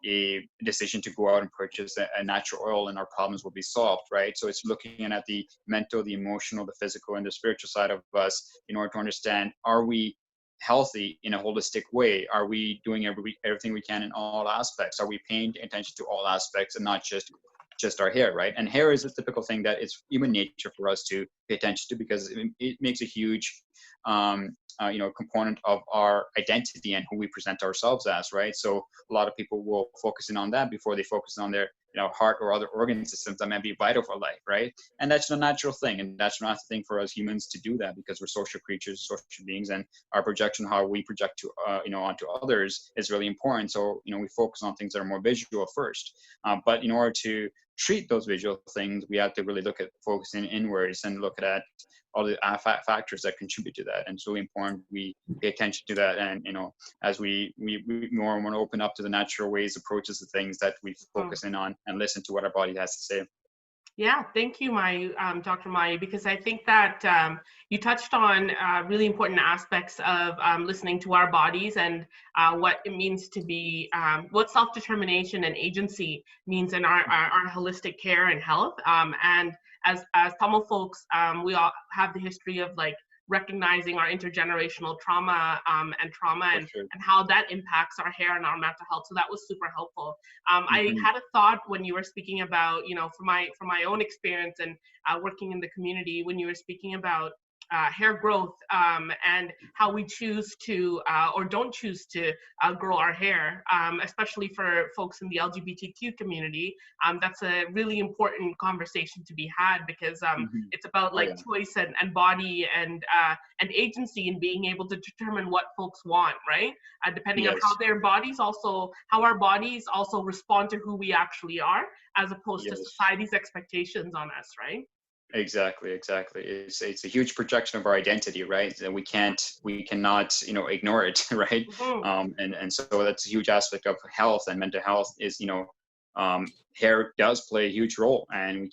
[SPEAKER 4] a decision to go out and purchase a natural oil and our problems will be solved, right? So it's looking at the mental, the emotional, the physical, and the spiritual side of us in order to understand, are we healthy in a holistic way? Are we doing everything we can in all aspects? Are we paying attention to all aspects and not just just our hair, right? And hair is a typical thing that it's human nature for us to pay attention to, because it makes a huge component of our identity and who we present ourselves as, right? So a lot of people will focus in on that before they focus on their heart or other organ systems that might be vital for life, right? And that's a natural thing, and that's not the thing for us humans to do that, because we're social creatures, social beings, and our projection, how we project to onto others, is really important. So we focus on things that are more visual first, but in order to treat those visual things, we have to really look at focusing inwards and look at all the factors that contribute to that. And it's really important we pay attention to that. And as we more want to open up to the natural ways, approaches to things, that we focus in on and listen to what our body has to say.
[SPEAKER 2] Yeah, thank you, Mayu, Dr. Mayu, because I think that you touched on really important aspects of listening to our bodies and what it means to be, what self-determination and agency means in our holistic care and health. And as Tamil folks, we all have the history of recognizing our intergenerational trauma and how that impacts our hair and our mental health. So that was super helpful. I had a thought when you were speaking about, from my own experience and working in the community, when you were speaking about hair growth and how we choose to or don't choose to grow our hair, especially for folks in the LGBTQ community. That's a really important conversation to be had, because it's about choice and body and agency, and being able to determine what folks want, right? Depending on how our bodies also respond to who we actually are, as opposed to society's expectations on us, right?
[SPEAKER 4] Exactly. It's a huge projection of our identity, right? And we cannot ignore it, right? And so that's a huge aspect of health and mental health, is hair does play a huge role, and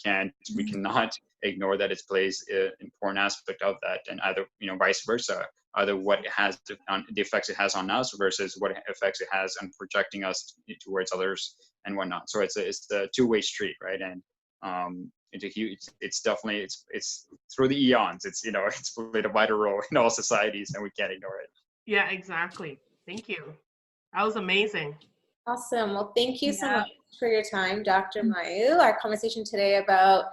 [SPEAKER 4] we cannot ignore that it plays an important aspect of that, and either vice versa, either what it has the effects it has on us versus what effects it has on projecting us towards others and whatnot. So it's a two-way street, right? And it's definitely through the eons. It's played a vital role in all societies, and we can't ignore it.
[SPEAKER 2] Yeah, exactly. Thank you. That was amazing.
[SPEAKER 1] Awesome. Well, thank you so much for your time, Dr. Mayu. Our conversation today about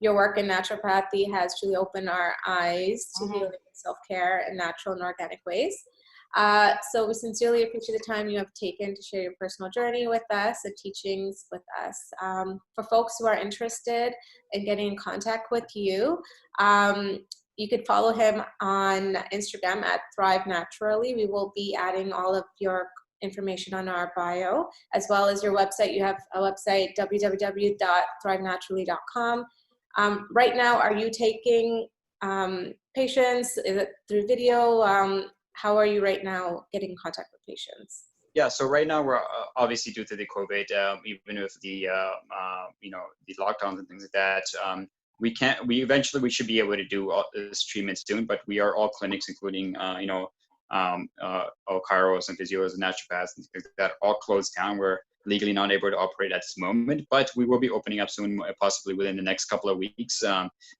[SPEAKER 1] your work in naturopathy has truly opened our eyes to healing and self-care in natural and organic ways. So we sincerely appreciate the time you have taken to share your personal journey with us and teachings with us. For folks who are interested in getting in contact with you, you could follow him on Instagram at Thrive Naturally. We will be adding all of your information on our bio, as well as your website. You have a website, www.thrivenaturally.com. Right now, are you taking patients? Is it through video? How are you right now getting in contact with patients?
[SPEAKER 4] Yeah, so right now we're obviously, due to the COVID, even with the the lockdowns and things like that, we eventually should be able to do this treatment soon. But we are all clinics, including all chiros and physios and naturopaths and things like that, all closed down. We're legally not able to operate at this moment, but we will be opening up soon, possibly within the next couple of weeks,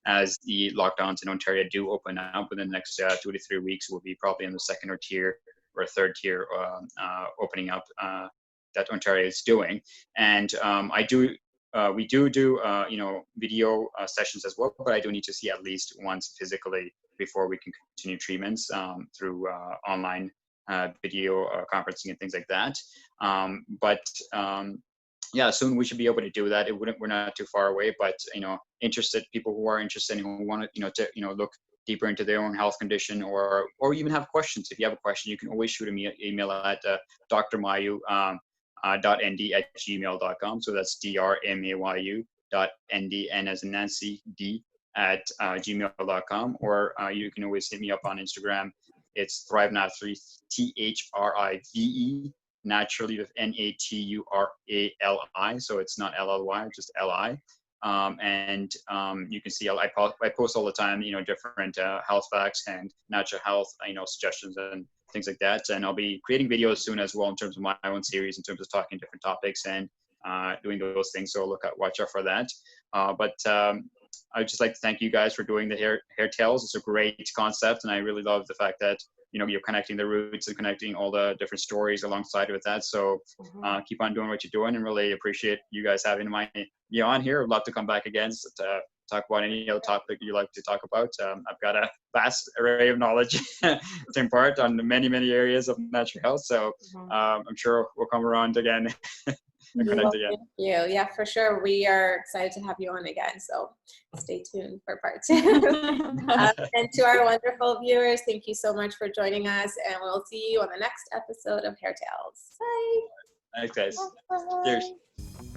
[SPEAKER 4] as the lockdowns in Ontario do open up. Within the next 2 to 3 weeks, we'll be probably in the second or third tier opening up that Ontario is doing. And we do video sessions as well, but I do need to see at least once physically before we can continue treatments through online video conferencing and things like that. Yeah, soon we should be able to do that. We're not too far away, but people who are interested and who want to look deeper into their own health condition, or even have questions. If you have a question, you can always shoot me an email at drmayu.nd@gmail.com. So that's drmayu.nd, N as in Nancy, D @gmail.com, or you can always hit me up on Instagram. It's Thrive Naturally, THRIVE, naturally with NATURALI. So it's not LLY, just LI. And you can see I post all the time, different health facts and natural health, suggestions and things like that. And I'll be creating videos soon as well in terms of my own series, in terms of talking different topics and doing those things. So watch out for that. But I'd just like to thank you guys for doing the hair tales. It's a great concept, and I really love the fact that you're connecting the roots and connecting all the different stories alongside with that. So keep on doing what you're doing, and really appreciate you guys having me on here. I'd love to come back again to talk about any other topic you like to talk about. I've got a vast array of knowledge to impart on many, many areas of natural health. So I'm sure we'll come around again and connect again.
[SPEAKER 1] Thank you. Yeah, for sure. We are excited to have you on again. So stay tuned for part 2. And to our wonderful viewers, thank you so much for joining us. And we'll see you on the next episode of Hair Tales. Bye.
[SPEAKER 4] Thanks, guys.
[SPEAKER 1] Bye.
[SPEAKER 4] Cheers.